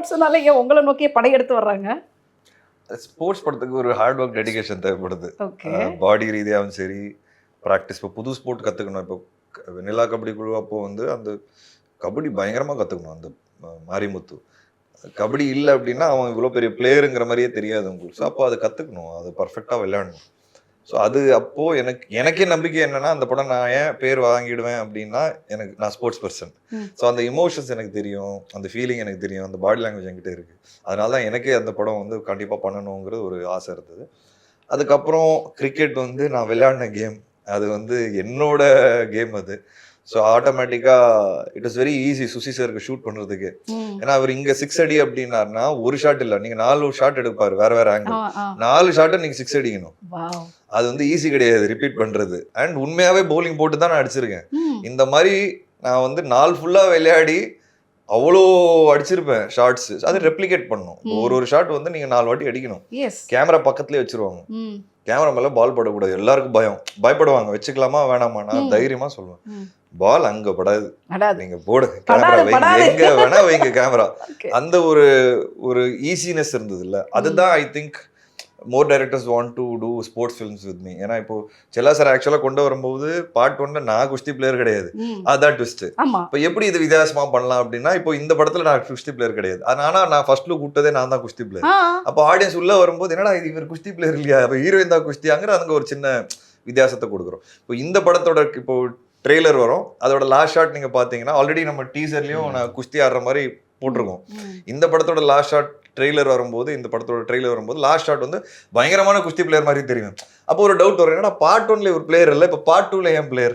ஸ்போர்ட்ஸ்னால ஏன் உங்களை நோக்கியே படையெடுத்து வர்றாங்க? ஸ்போர்ட்ஸ் படத்துக்கு ஒரு ஹார்ட் ஒர்க் டெடிகேஷன் தேவைப்படுது. ஓகே. பாடி ரீதியாகவும் சரி, ப்ராக்டிஸ். இப்போ புது ஸ்போர்ட் கற்றுக்கணும். இப்போ வெண்ணிலா கபடி குழு அப்போ வந்து அந்த கபடி பயங்கரமாக கற்றுக்கணும். அந்த மாரிமுத்து கபடி இல்லை அப்படின்னா அவன் இவ்வளோ பெரிய பிளேயருங்கிற மாதிரியே தெரியாது உங்களுக்கு. ஸோ அப்போ அதை கற்றுக்கணும், அது பர்ஃபெக்டாக விளையாடணும். ஸோ அது அப்போது எனக்கே நம்பிக்கை என்னென்னா அந்த படம் நான் ஏன் பேர் வாங்கிடுவேன் அப்படின்னா நான் ஸ்போர்ட்ஸ் பர்சன். ஸோ அந்த இமோஷன்ஸ் எனக்கு தெரியும், அந்த ஃபீலிங் எனக்கு தெரியும், அந்த பாடி லாங்குவேஜ் என்கிட்ட இருக்குது. அதனால தான் எனக்கே அந்த படம் வந்து கண்டிப்பாக பண்ணணுங்கிறது ஒரு ஆசை இருந்தது. அதுக்கப்புறம் கிரிக்கெட் வந்து நான் விளையாடின கேம், அது வந்து என்னோட கேம் அது. ஸோ ஆட்டோமேட்டிக்காக it is very easy Suchi சாருக்கு ஷூட் பண்ணுறதுக்கு. ஏன்னா அவர் இங்கே 6 அடி அப்படின்னாருன்னா ஒரு ஷாட் இல்லை, நீங்கள் 4 ஷாட் எடுப்பார் வேற வேற ஆங்கிள். 4 ஷாட்டை நீங்கள் 6 அடிக்கணும். அது வந்து ஈஸி கிடையாது ரிப்பீட் பண்ணுறது. அண்ட் உண்மையாகவே பவுலிங் போட்டு தான் நான் அடிச்சிருக்கேன். இந்த மாதிரி நான் வந்து நாள் ஃபுல்லாக விளையாடி அவ்வளோ அடிச்சிருப்பேன் ஷார்ட்ஸ். அதை ரெப்ளிகேட் பண்ணணும். ஒரு ஷாட் வந்து நீங்கள் 4 வாட்டி அடிக்கணும். கேமரா பக்கத்துலேயே வச்சிருவாங்க. கேமரா மேலே பால் படக்கூடாது. எல்லாருக்கும் பயப்படுவாங்க. வச்சுக்கலாமா வேணாமா? நான் தைரியமா சொல்லுவேன், பால் அங்க படாது, நீங்க போடுங்க, கேமரா வைங்க, எங்க வேணா வைங்க கேமரா. அந்த ஒரு ஈஸினஸ் இருந்தது இல்ல. அதுதான் I think more directors want to do sports films with me. ஏன்னா இப்போ செல்லா சார் ஆக்சுவலா கொண்டு வரும்போது பார்ட் 1ல நான் குஸ்தி பிளேயர் கிடையாது, அதான் ட்விஸ்ட். இப்போ எப்படி இது வித்தியாசமா பண்ணலாம் அப்படின்னா, இப்போ இந்த படத்துல நான் குஸ்தி பிளேயர் கிடையாது, ஆனா நான் ஃபர்ஸ்ட் லுக் விட்டதே நான் தான் குஸ்தி பிளேயர். அப்போ ஆடியன்ஸ் உள்ள வரும்போது என்னடா இது இவர் குஸ்தி பிளேயர் இல்லையா, இப்போ ஹீரோயின் தான் குஸ்தியாங்கிற அங்க ஒரு சின்ன வித்தியாசத்தை கொடுக்குறோம். இப்போ இந்த படத்தோட இப்போ ட்ரெய்லர் வரும், அதோட லாஸ்ட் ஷாட் நீங்க பாத்தீங்கன்னா ஆல்ரெடி நம்ம டீசர்லயும் நான் குஸ்தி ஆடுற மாதிரி போட்டிருக்கோம். இந்த படத்தோட லாஸ்ட் ஷாட் ட்ரெய்லர் வரும்போது, இந்த படத்தோட ட்ரெய்லர் வரும்போது லாஸ்ட் ஷாட் வந்து பயங்கரமான குஸ்தி பிளேயர் மாதிரி தெரியும். அப்போ ஒரு டவுட் வரும், என்னன்னா பார்ட் 1ல ஒரு பிளேயர் இல்லை, இப்போ பார்ட் 2ல ஏன் பிளேயர்?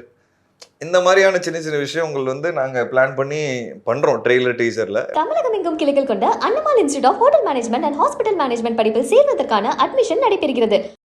இந்த மாதிரியான சின்ன சின்ன விஷயங்கள் வந்து நாங்க பிளான் பண்ணி பண்றோம் ட்ரெய்லர் டீசர்ல. தமிழகம் எங்கும் கிளைகள் கொண்ட அண்ணமால் institute of hotel management and hospital management படிப்பில் சேர்வதற்கான அட்மிஷன் நடைபெறுகிறது.